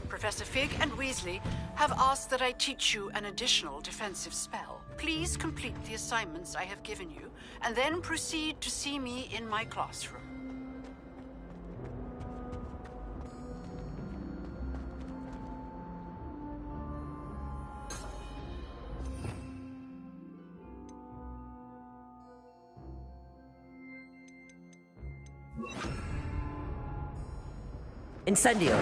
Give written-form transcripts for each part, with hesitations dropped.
Professor Fig and Weasley have asked that I teach you an additional defensive spell. Please complete the assignments I have given you, and then proceed to see me in my classroom. Incendio.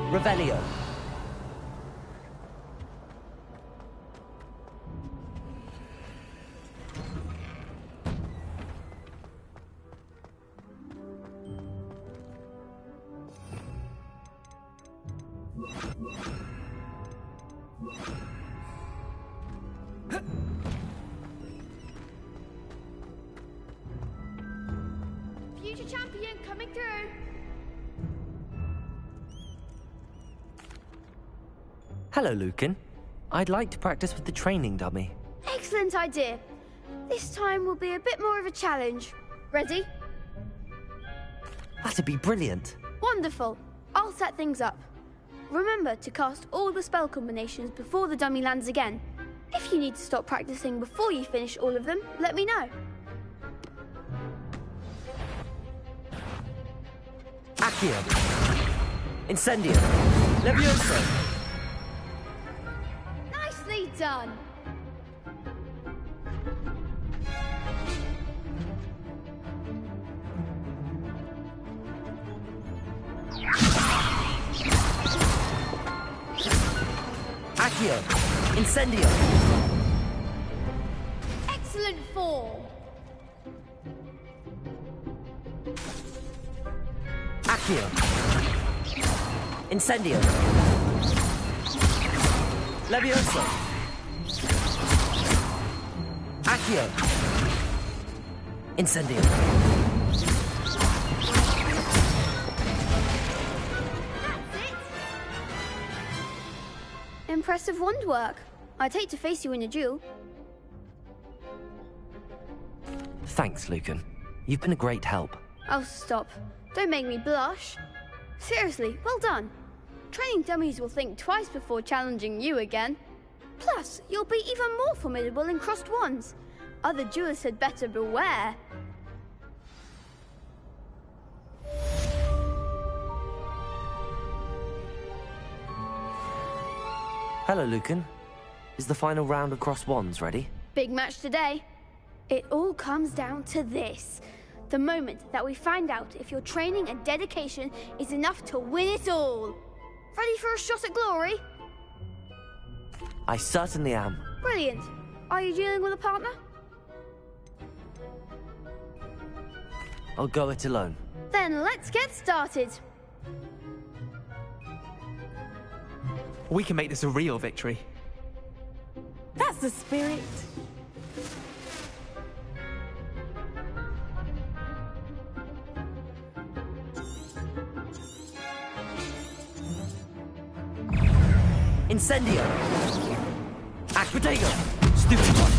Revelio. Future champion coming through. Hello, Lucan. I'd like to practice with the training dummy. Excellent idea. This time will be a bit more of a challenge. Ready? That'd be brilliant. Wonderful. I'll set things up. Remember to cast all the spell combinations before the dummy lands again. If you need to stop practicing before you finish all of them, let me know. Accio. Incendio. Levioso. Nicely done. Accio. Incendio. Excellent form. Accio. Incendio. Levioso. Accio. Incendio. Impressive wand work. I'd hate to face you in a duel. Thanks, Lucan. You've been a great help. Oh, stop. Don't make me blush. Seriously, well done. Training dummies will think twice before challenging you again. Plus, you'll be even more formidable in crossed wands. Other duelists had better beware. Hello, Lucan. Is the final round of cross wands ready? Big match today. It all comes down to this. The moment that we find out if your training and dedication is enough to win it all. Ready for a shot at glory? I certainly am. Brilliant. Are you dealing with a partner? I'll go it alone. Then let's get started. We can make this a real victory. That's the spirit. Incendio. Acquitego. Stupid one.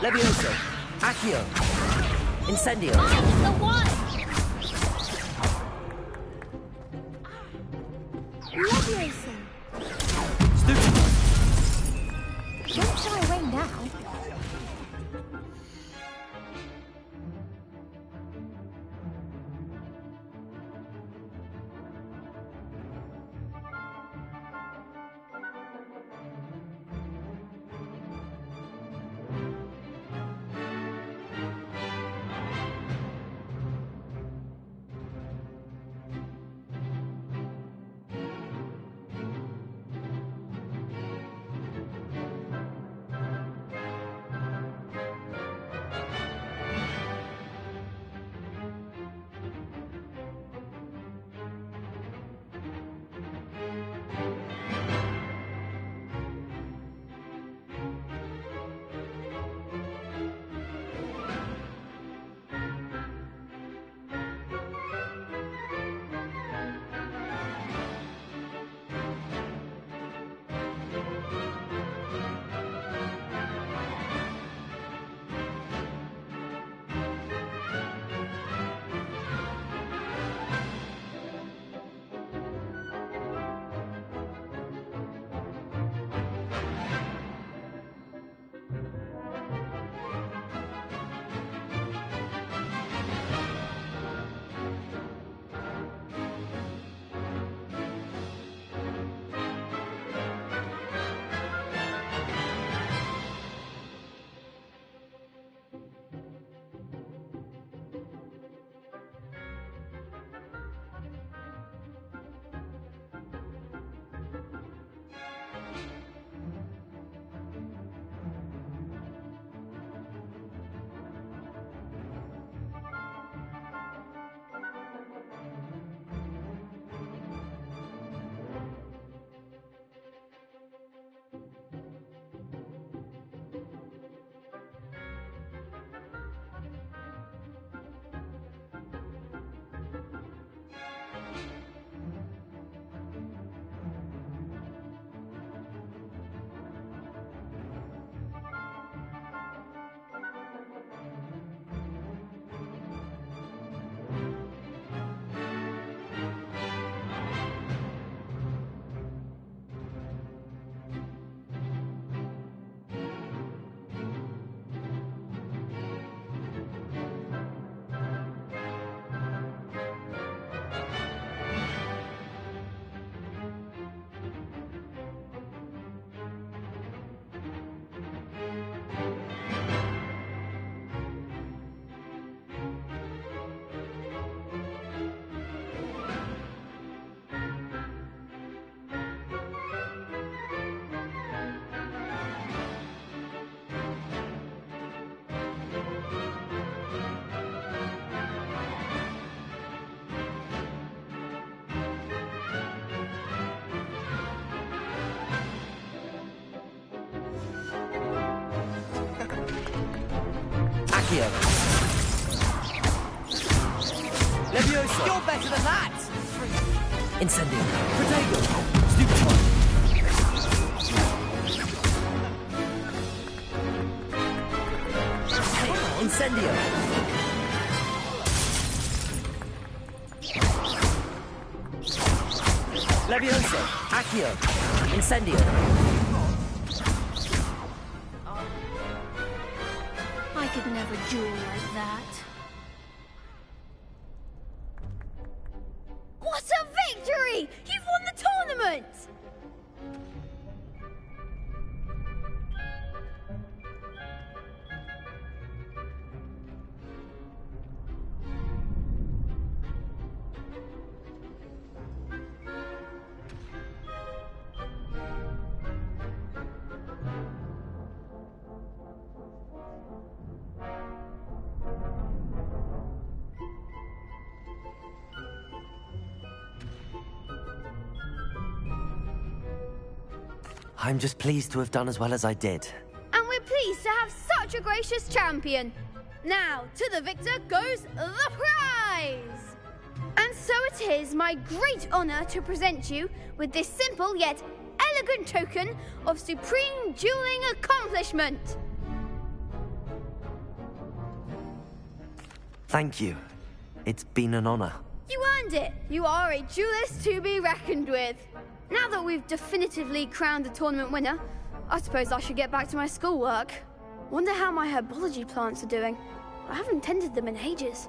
Levioso. Accio. Incendio. I'm the one! Leviosa. Stupid one. Don't shy away now. Accio. Levioso. You're better than that! Incendio. Protego. Stupefy. Hey, Incendio. Levioso. Accio. Incendio. I could never duel like that. What a victory! You've won the tournament! I'm just pleased to have done as well as I did. And we're pleased to have such a gracious champion. Now, to the victor goes the prize! And so it is my great honor to present you with this simple yet elegant token of supreme dueling accomplishment. Thank you. It's been an honor. You earned it. You are a duelist to be reckoned with. Now that we've definitively crowned the tournament winner, I suppose I should get back to my schoolwork. Wonder how my herbology plants are doing. I haven't tended them in ages.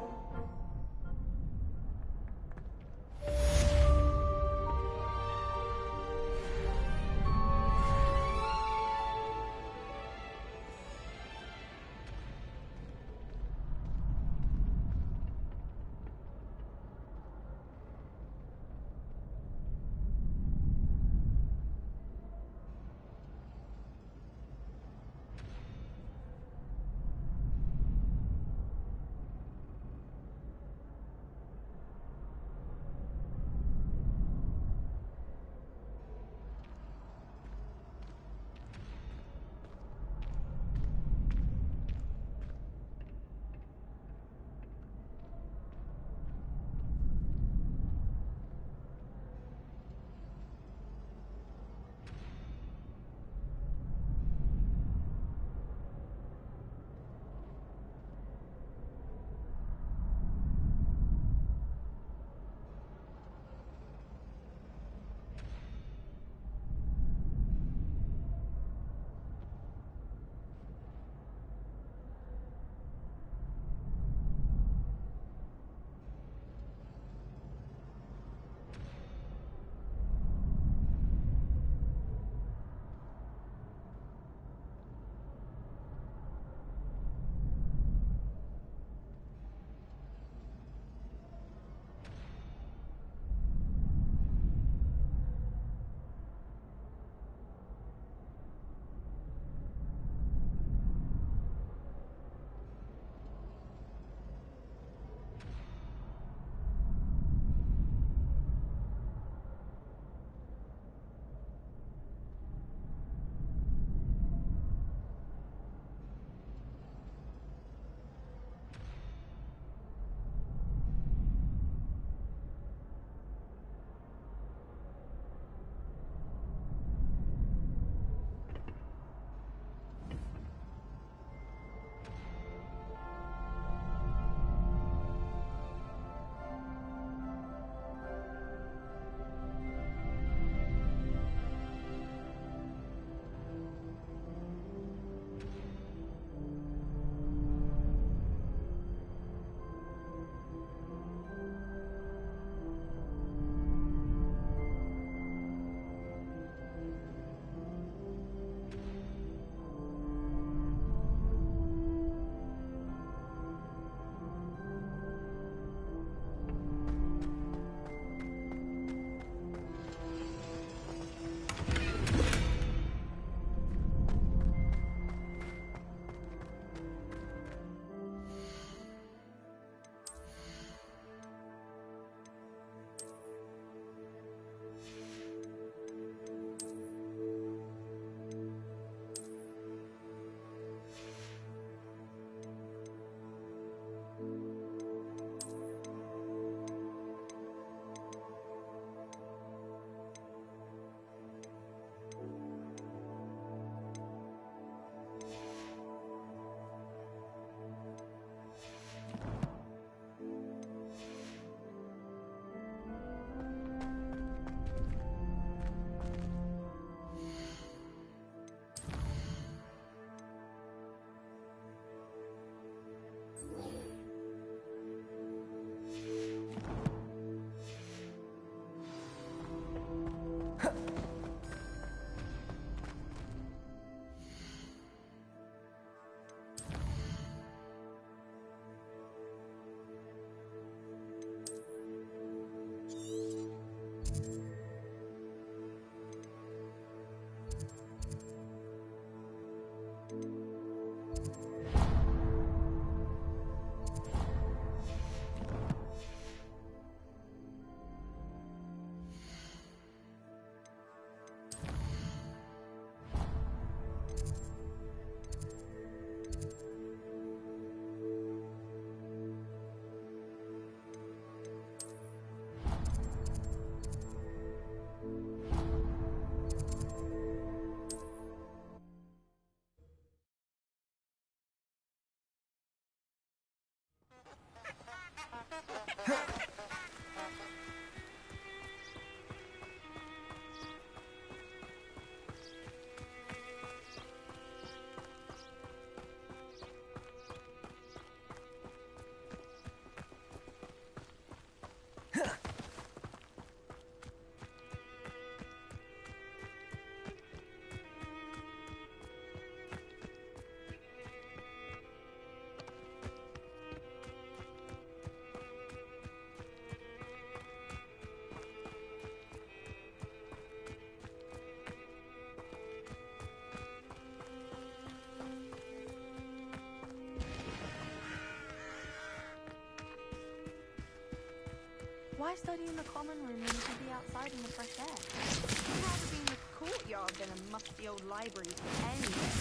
Why study in the common room when you can be outside in the fresh air? I'd rather be in the courtyard than a musty old library anyway.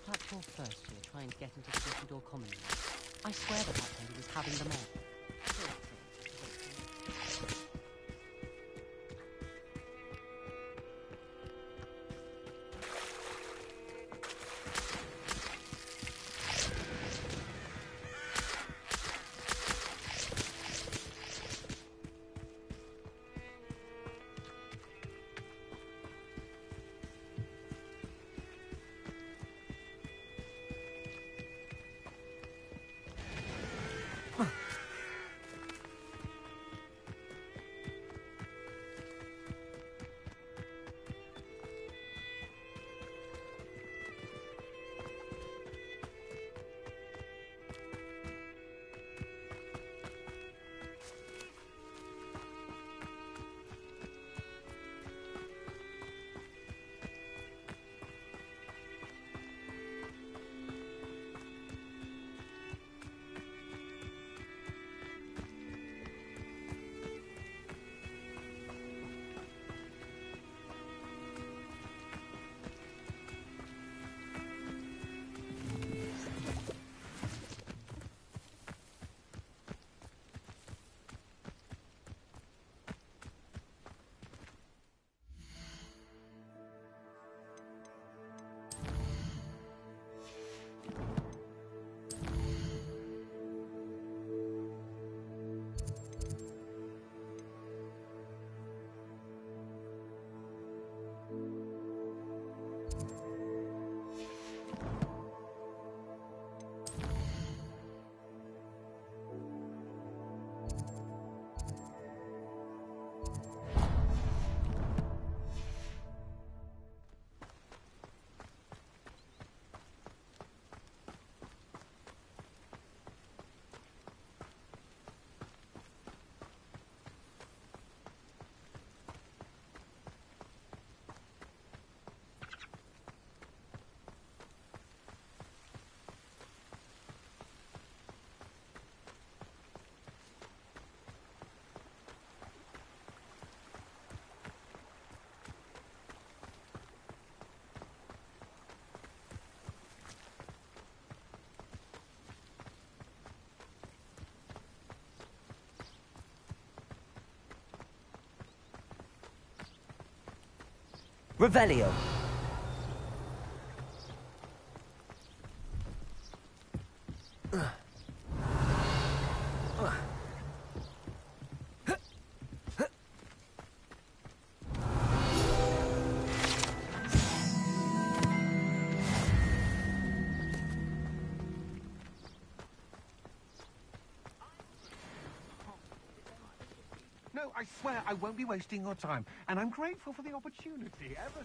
Like your first year trying to get into the Gryffindor common room. I swear that lady was having them on. Revelio. No, I swear I won't be wasting your time, and I'm grateful for the opportunity. Ever.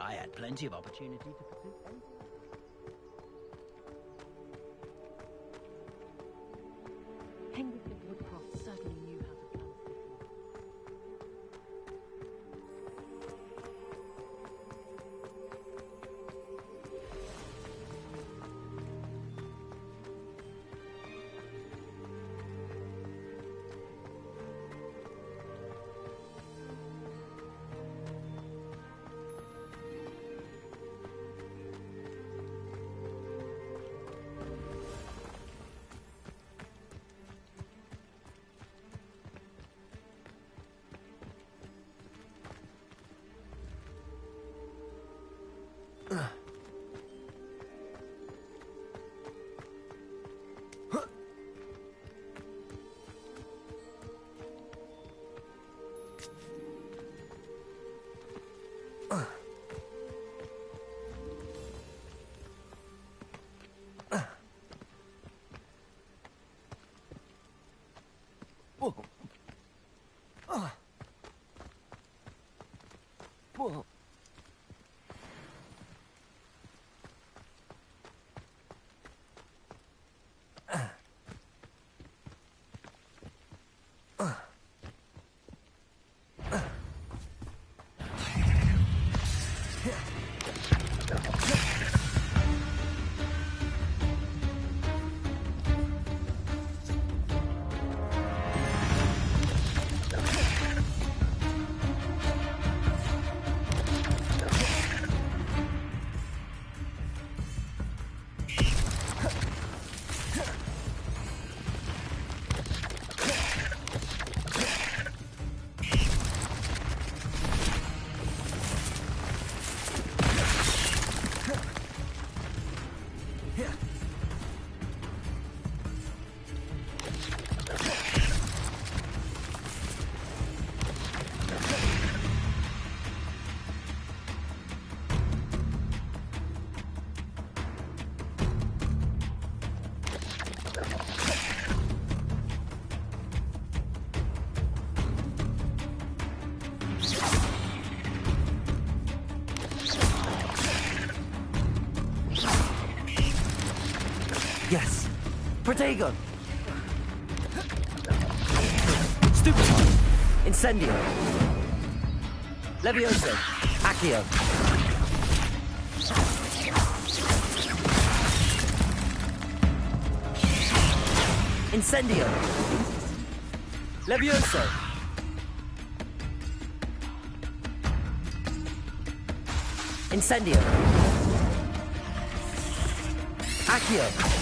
I had plenty of opportunity to pursue anything. Henry Woodcroft certainly knew how to plan a city. Yes! Protego! Stupefy! Incendio! Levioso! Accio! Incendio! Levioso! Incendio! Accio!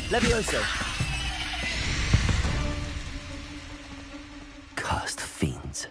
Levioso! Cursed fiends.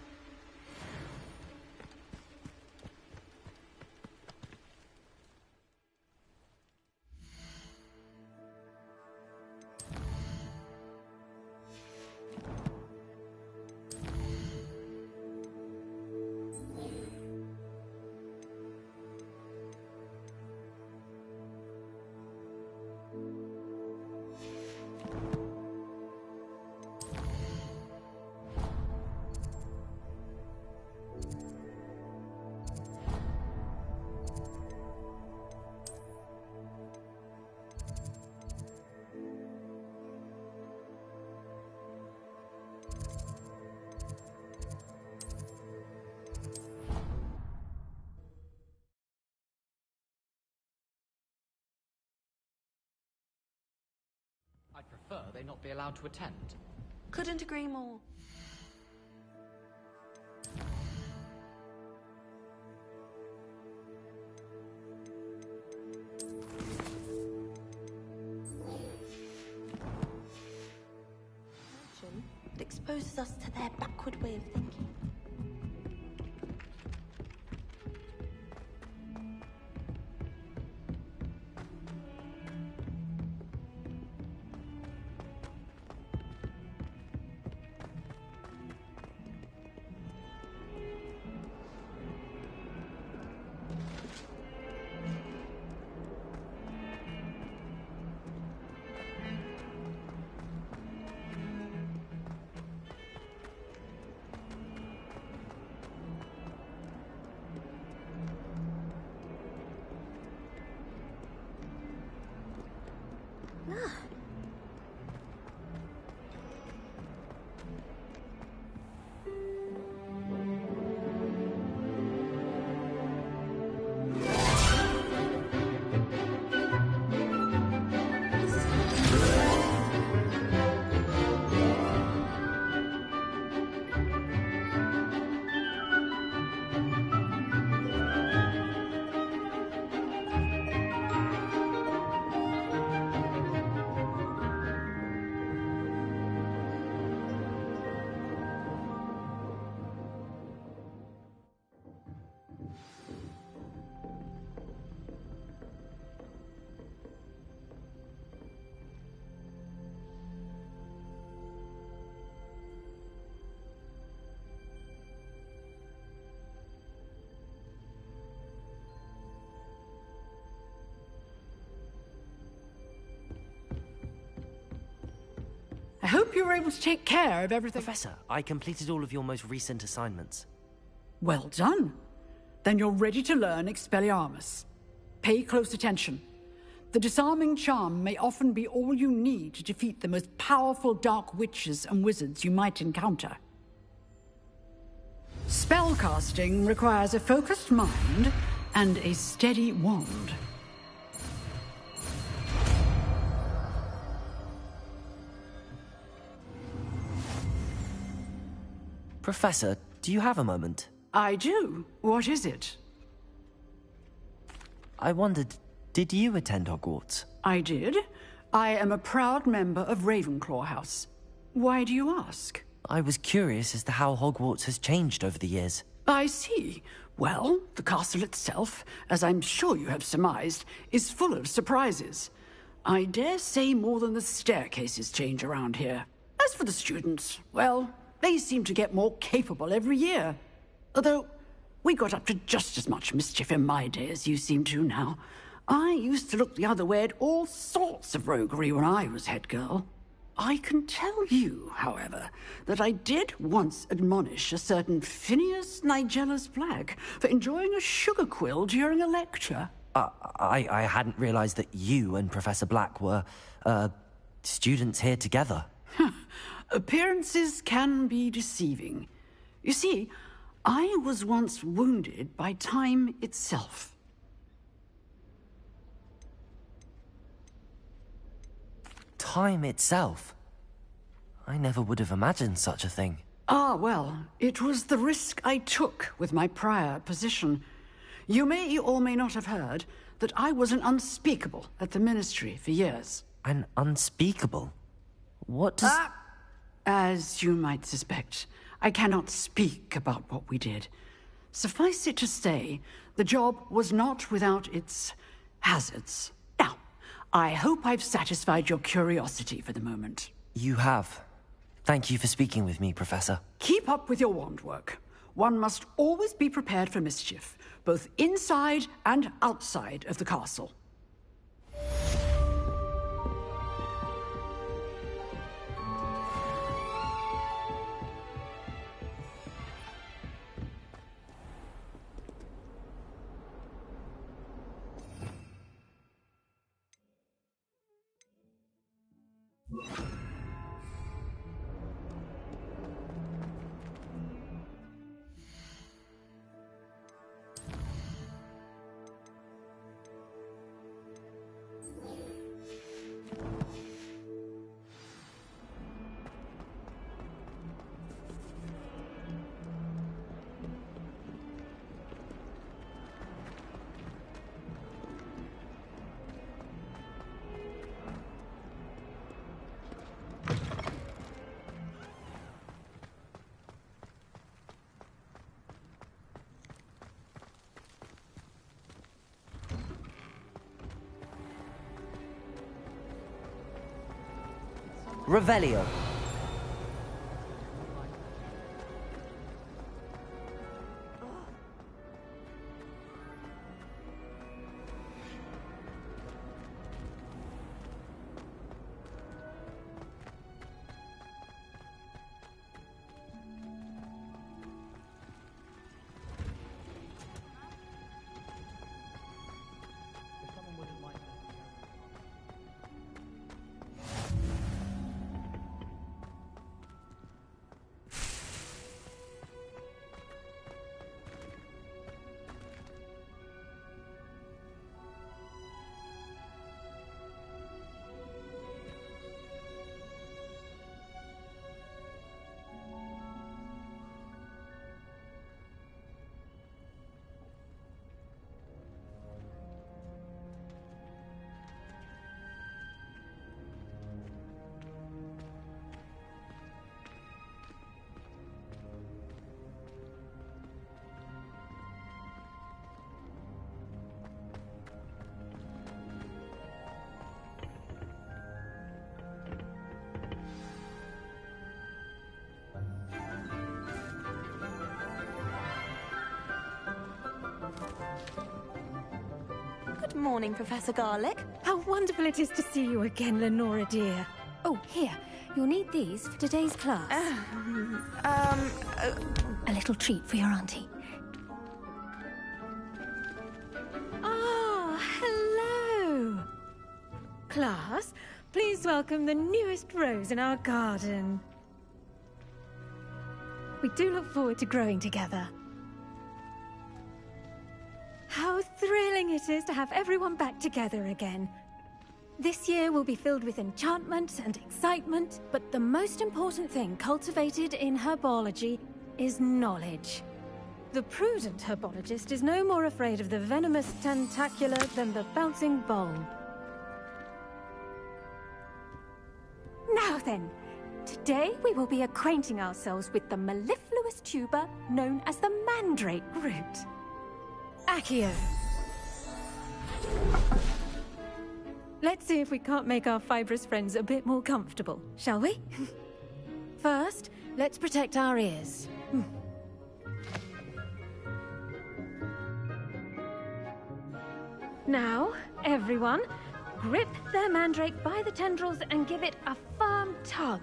I'd prefer they not be allowed to attend. Couldn't agree more. It exposes us to their backward way of thinking. you were able to take care of everything. Professor, I completed all of your most recent assignments. Well done. Then you're ready to learn Expelliarmus. Pay close attention. The disarming charm may often be all you need to defeat the most powerful dark witches and wizards you might encounter. Spellcasting requires a focused mind and a steady wand. Professor, do you have a moment? I do. What is it? I wondered, did you attend Hogwarts? I did. I am a proud member of Ravenclaw House. Why do you ask? I was curious as to how Hogwarts has changed over the years. I see. Well, the castle itself, as I'm sure you have surmised, is full of surprises. I dare say more than the staircases change around here. As for the students, well, they seem to get more capable every year. Although, we got up to just as much mischief in my day as you seem to now. I used to look the other way at all sorts of roguery when I was head girl. I can tell you, however, that I did once admonish a certain Phineas Nigellus Black for enjoying a sugar quill during a lecture. I hadn't realized that you and Professor Black were, students here together. Appearances can be deceiving. You see, I was once wounded by time itself. Time itself? I never would have imagined such a thing. Ah, well, it was the risk I took with my prior position. You may or may not have heard that I was an unspeakable at the Ministry for years. An unspeakable? What does... As you might suspect, I cannot speak about what we did. Suffice it to say, the job was not without its hazards. Now, I hope I've satisfied your curiosity for the moment. You have. Thank you for speaking with me, Professor. Keep up with your wand work. One must always be prepared for mischief, both inside and outside of the castle. Revelio. Good morning, Professor Garlick. How wonderful it is to see you again, Lenora dear. Oh, here. You'll need these for today's class. A little treat for your auntie. Ah, hello! Class, please welcome the newest rose in our garden. We do look forward to growing together. How thrilling it is to have everyone back together again. This year will be filled with enchantment and excitement, but the most important thing cultivated in herbology is knowledge. The prudent herbologist is no more afraid of the venomous tentacula than the bouncing bulb. Now then, today we will be acquainting ourselves with the mellifluous tuber known as the mandrake root. Accio. Let's see if we can't make our fibrous friends a bit more comfortable, shall we? First, let's protect our ears. Now, everyone, grip their mandrake by the tendrils and give it a firm tug.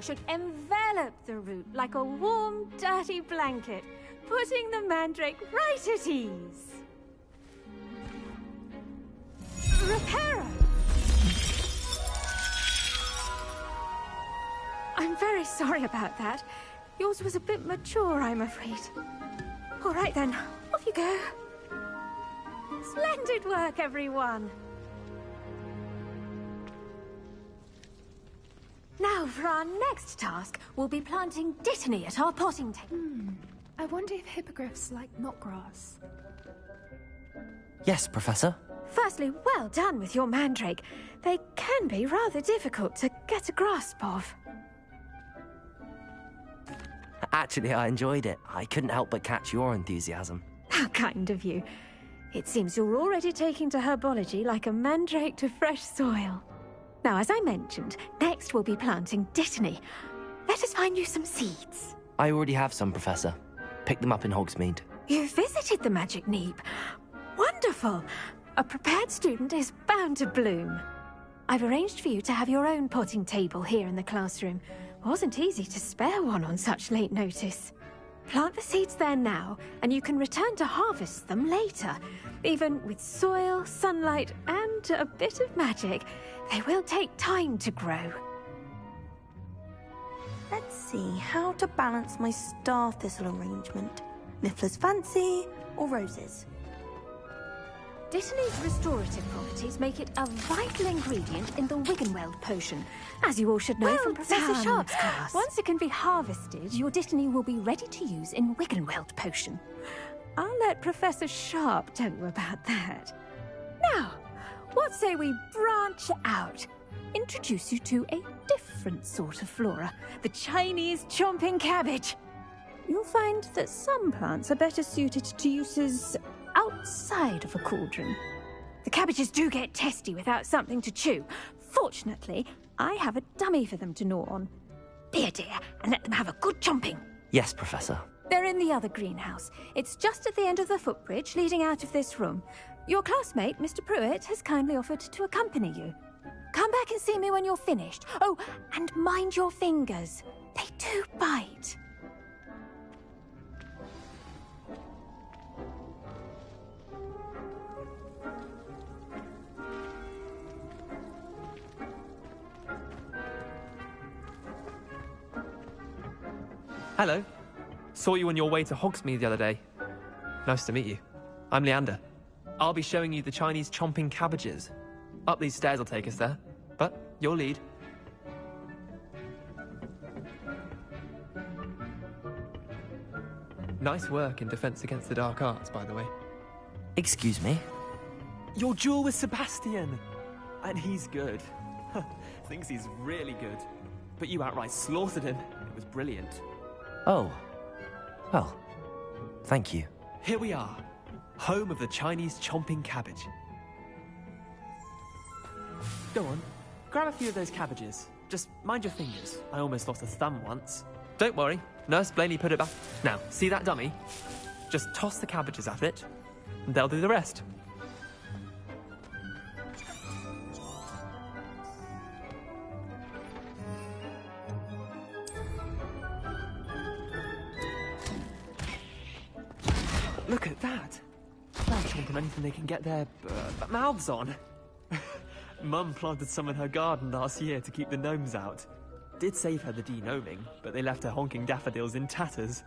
Should envelop the root like a warm, dirty blanket, putting the mandrake right at ease. Reparo! I'm very sorry about that. Yours was a bit mature, I'm afraid. All right then, off you go. Splendid work, everyone! Now, for our next task, we'll be planting dittany at our potting table. I wonder if hippogriffs like knotgrass. Yes, Professor. Firstly, well done with your mandrake. They can be rather difficult to get a grasp of. Actually, I enjoyed it. I couldn't help but catch your enthusiasm. How kind of you. It seems you're already taking to herbology like a mandrake to fresh soil. Now, as I mentioned, next we'll be planting dittany. Let us find you some seeds. I already have some, Professor. Picked them up in Hogsmeade. You visited the Magic Neep. Wonderful. A prepared student is bound to bloom. I've arranged for you to have your own potting table here in the classroom. Wasn't easy to spare one on such late notice. Plant the seeds there now, and you can return to harvest them later. Even with soil, sunlight, and a bit of magic, they will take time to grow. Let's see how to balance my star thistle arrangement. Miffler's fancy or roses? Dittany's restorative properties make it a vital ingredient in the Wiggenweld potion, as you all should know from Professor Sharp's class. Once it can be harvested, your dittany will be ready to use in Wiggenweld potion. I'll let Professor Sharp tell you about that. Now, what say we branch out? Introduce you to a different sort of flora, the Chinese chomping cabbage. You'll find that some plants are better suited to uses outside of a cauldron. The cabbages do get testy without something to chew. Fortunately, I have a dummy for them to gnaw on. Be a dear and let them have a good chomping. Yes, Professor. They're in the other greenhouse. It's just at the end of the footbridge leading out of this room. Your classmate, Mr. Pruitt, has kindly offered to accompany you. Come back and see me when you're finished. Oh, and mind your fingers. They do bite. Hello. Saw you on your way to Hogsmeade the other day. Nice to meet you. I'm Leander. I'll be showing you the Chinese chomping cabbages. Up these stairs will take us there, but your lead. Nice work in Defense Against the Dark Arts, by the way. Excuse me? Your duel with Sebastian! And he's good. Thinks he's really good. But you outright slaughtered him. It was brilliant. Oh. Well, thank you. Here we are. Home of the Chinese chomping cabbage. Go on. Grab a few of those cabbages. Just mind your fingers. I almost lost a thumb once. Don't worry. Nurse Blaney put it back. Now, see that dummy? Just toss the cabbages at it, and they'll do the rest. Look at that. They'll chomp on anything they can get their mouths on. Mum planted some in her garden last year to keep the gnomes out. Did save her the de-gnoming, but they left her honking daffodils in tatters.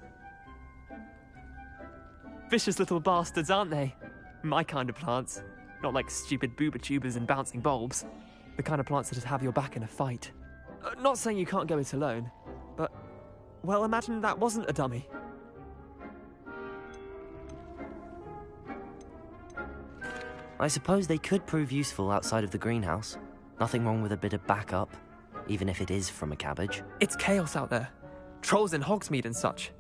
Vicious little bastards, aren't they? My kind of plants. Not like stupid booba tubers and bouncing bulbs. The kind of plants that just have your back in a fight. Not saying you can't go it alone, but... well, imagine that wasn't a dummy. I suppose they could prove useful outside of the greenhouse. Nothing wrong with a bit of backup, even if it is from a cabbage. It's chaos out there. Trolls in Hogsmeade and such.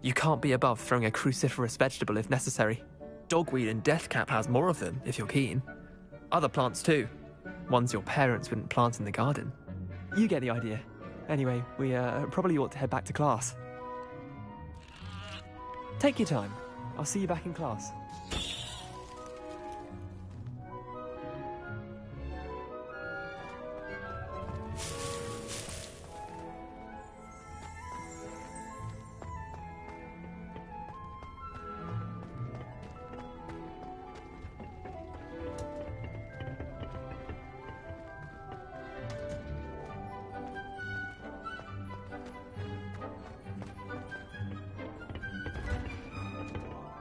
You can't be above throwing a cruciferous vegetable if necessary. Dogweed and deathcap has more of them, if you're keen. Other plants too. Ones your parents wouldn't plant in the garden. You get the idea. Anyway, we probably ought to head back to class. Take your time. I'll see you back in class.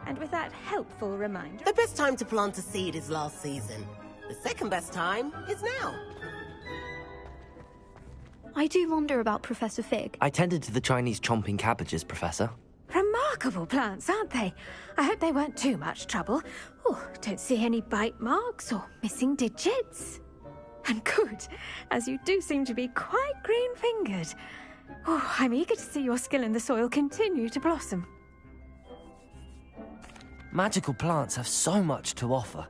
And with that helpful reminder... The best time to plant a seed is last season. The second best time is now. I do wonder about Professor Fig. I tended to the Chinese chomping cabbages, Professor. Remarkable plants, aren't they? I hope they weren't too much trouble. Oh, don't see any bite marks or missing digits. And good, as you do seem to be quite green-fingered. Oh, I'm eager to see your skill in the soil continue to blossom. Magical plants have so much to offer.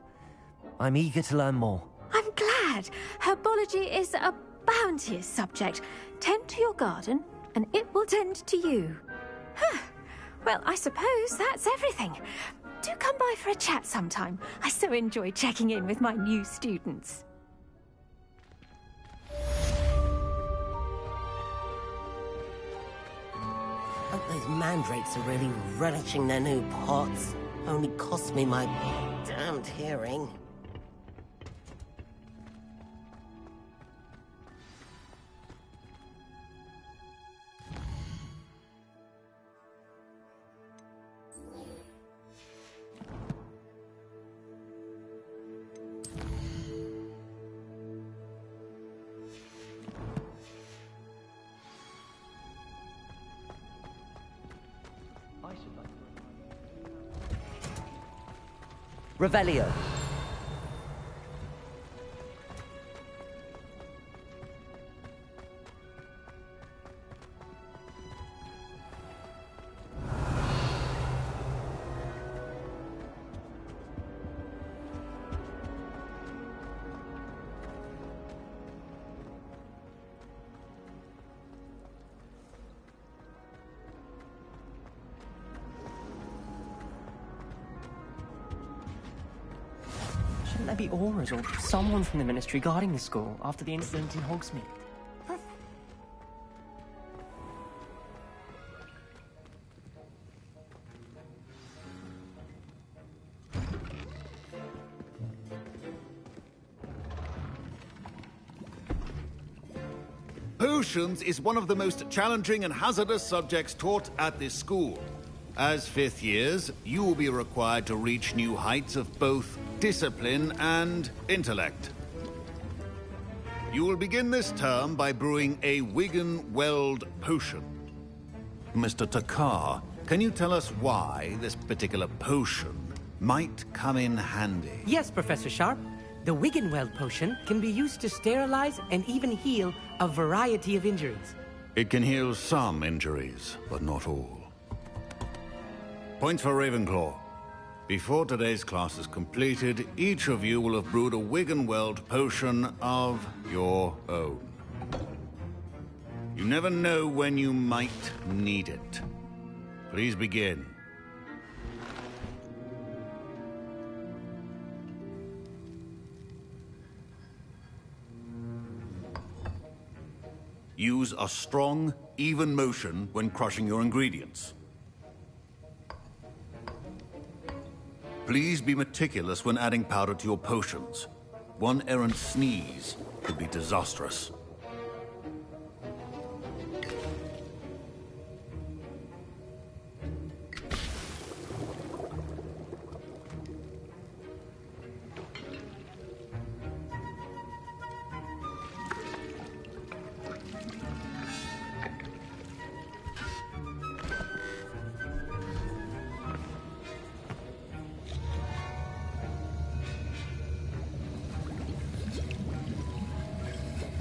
I'm eager to learn more. I'm glad. Herbology is a bounteous subject. Tend to your garden, and it will tend to you. Huh. Well, I suppose that's everything. Do come by for a chat sometime. I so enjoy checking in with my new students. Hope those mandrakes are really relishing their new pots. Only cost me my damned hearing. Revelio. Shouldn't there be auras or someone from the Ministry guarding the school after the incident in Hogsmeade? Potions is one of the most challenging and hazardous subjects taught at this school. As fifth years, you will be required to reach new heights of both discipline and intellect. You will begin this term by brewing a Wigan Weld potion. Mr. Takar Can you tell us why this particular potion might come in handy? Yes, Professor Sharp. The Wiggenweld potion can be used to sterilize and even heal a variety of injuries. It can heal some injuries, but not all. Points for Ravenclaw. Before today's class is completed, each of you will have brewed a Wiggenweld potion of your own. You never know when you might need it. Please begin. Use a strong, even motion when crushing your ingredients. Please be meticulous when adding powder to your potions. One errant sneeze could be disastrous.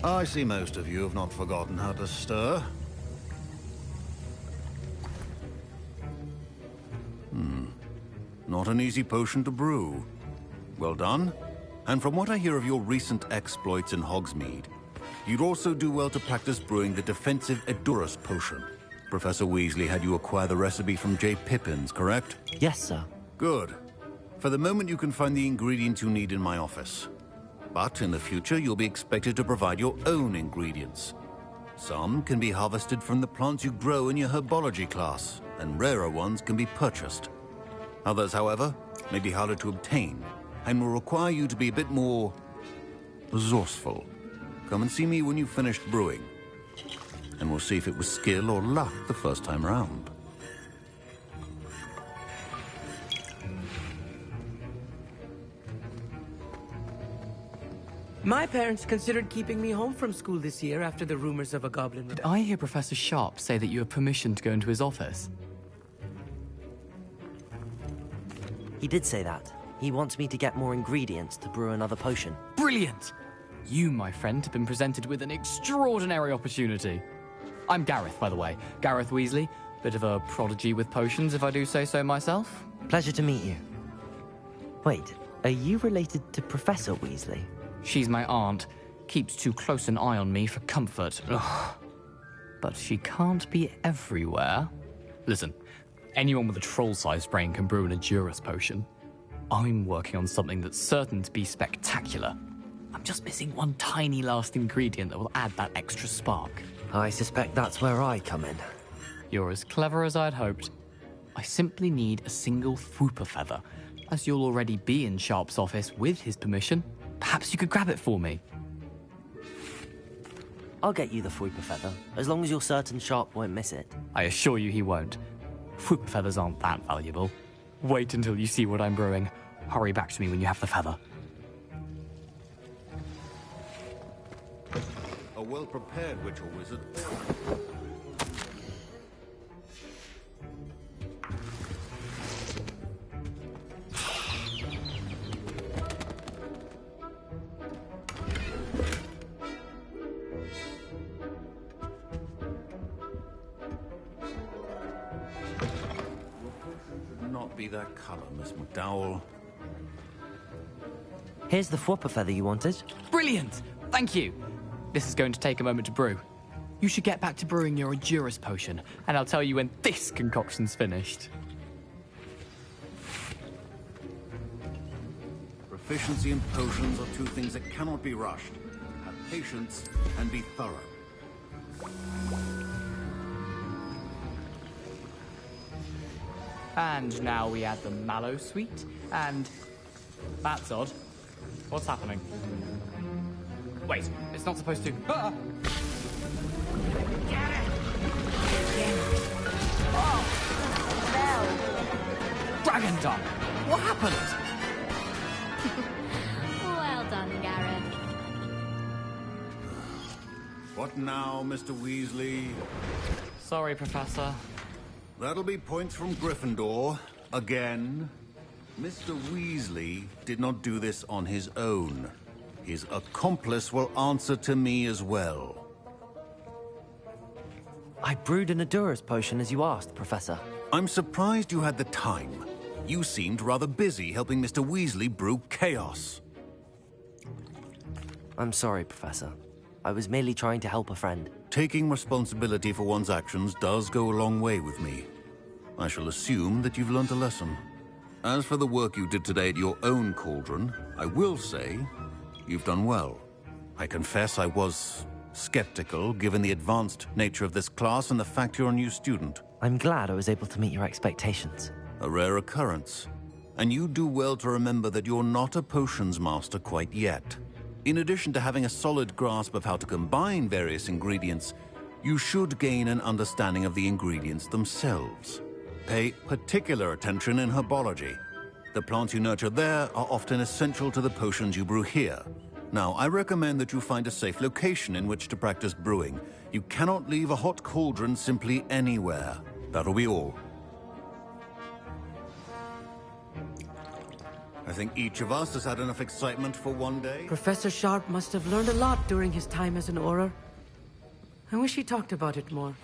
I see most of you have not forgotten how to stir. Not an easy potion to brew. Well done. And from what I hear of your recent exploits in Hogsmeade, you'd also do well to practice brewing the defensive Edurus potion. Professor Weasley had you acquire the recipe from J. Pippins, correct? Yes, sir. Good. For the moment, you can find the ingredients you need in my office. But in the future, you'll be expected to provide your own ingredients. Some can be harvested from the plants you grow in your herbology class, and rarer ones can be purchased. Others, however, may be harder to obtain, and will require you to be a bit more resourceful. Come and see me when you've finished brewing, and we'll see if it was skill or luck the first time round. My parents considered keeping me home from school this year after the rumors of a goblin. Did I hear Professor Sharp say that you have permission to go into his office? He did say that. He wants me to get more ingredients to brew another potion. Brilliant! You, my friend, have been presented with an extraordinary opportunity. I'm Gareth, by the way. Gareth Weasley. Bit of a prodigy with potions, if I do say so myself. Pleasure to meet you. Wait, are you related to Professor Weasley? She's my aunt. Keeps too close an eye on me for comfort. Ugh. But she can't be everywhere. Listen, anyone with a troll-sized brain can brew an Edurus potion. I'm working on something that's certain to be spectacular. I'm just missing one tiny last ingredient that will add that extra spark. I suspect that's where I come in. You're as clever as I'd hoped. I simply need a single Fwooper feather. As you'll already be in Sharp's office with his permission, perhaps you could grab it for me. I'll get you the Fwooper feather, as long as you're certain Sharp won't miss it. I assure you he won't. Fwooper feathers aren't that valuable. Wait until you see what I'm brewing. Hurry back to me when you have the feather. A well-prepared witch or wizard. Not be that color, Miss McDowell. Here's the Fwooper feather you wanted. Brilliant! Thank you! This is going to take a moment to brew. You should get back to brewing your Edurus potion, and I'll tell you when this concoction's finished. Proficiency in potions are two things that cannot be rushed. Have patience and be thorough. And now we add the mallow sweet, and... That's odd. What's happening? Wait, it's not supposed to... Ah! Get it! Oh, Dragon Dung! What happened? Well done, Gareth. What now, Mr. Weasley? Sorry, Professor. That'll be points from Gryffindor. Again. Mr. Weasley did not do this on his own. His accomplice will answer to me as well. I brewed an Adura's potion as you asked, Professor. I'm surprised you had the time. You seemed rather busy helping Mr. Weasley brew chaos. I'm sorry, Professor. I was merely trying to help a friend. Taking responsibility for one's actions does go a long way with me. I shall assume that you've learnt a lesson. As for the work you did today at your own cauldron, I will say you've done well. I confess I was skeptical, given the advanced nature of this class and the fact you're a new student. I'm glad I was able to meet your expectations. A rare occurrence. And you do well to remember that you're not a potions master quite yet. In addition to having a solid grasp of how to combine various ingredients, you should gain an understanding of the ingredients themselves. Pay particular attention in herbology. The plants you nurture there are often essential to the potions you brew here. Now, I recommend that you find a safe location in which to practice brewing. You cannot leave a hot cauldron simply anywhere. That'll be all. I think each of us has had enough excitement for one day. Professor Sharp must have learned a lot during his time as an Auror. I wish he talked about it more.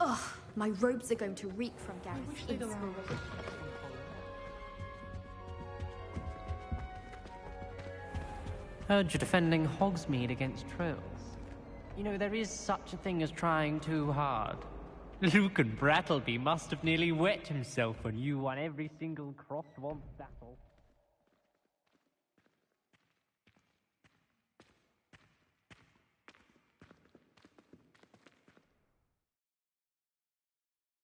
Ugh, my robes are going to reek from Gareth's ink. Heard you're defending Hogsmeade against trolls. You know, there is such a thing as trying too hard. Lucan Brattleby must have nearly wet himself when you won every single crossed once battle.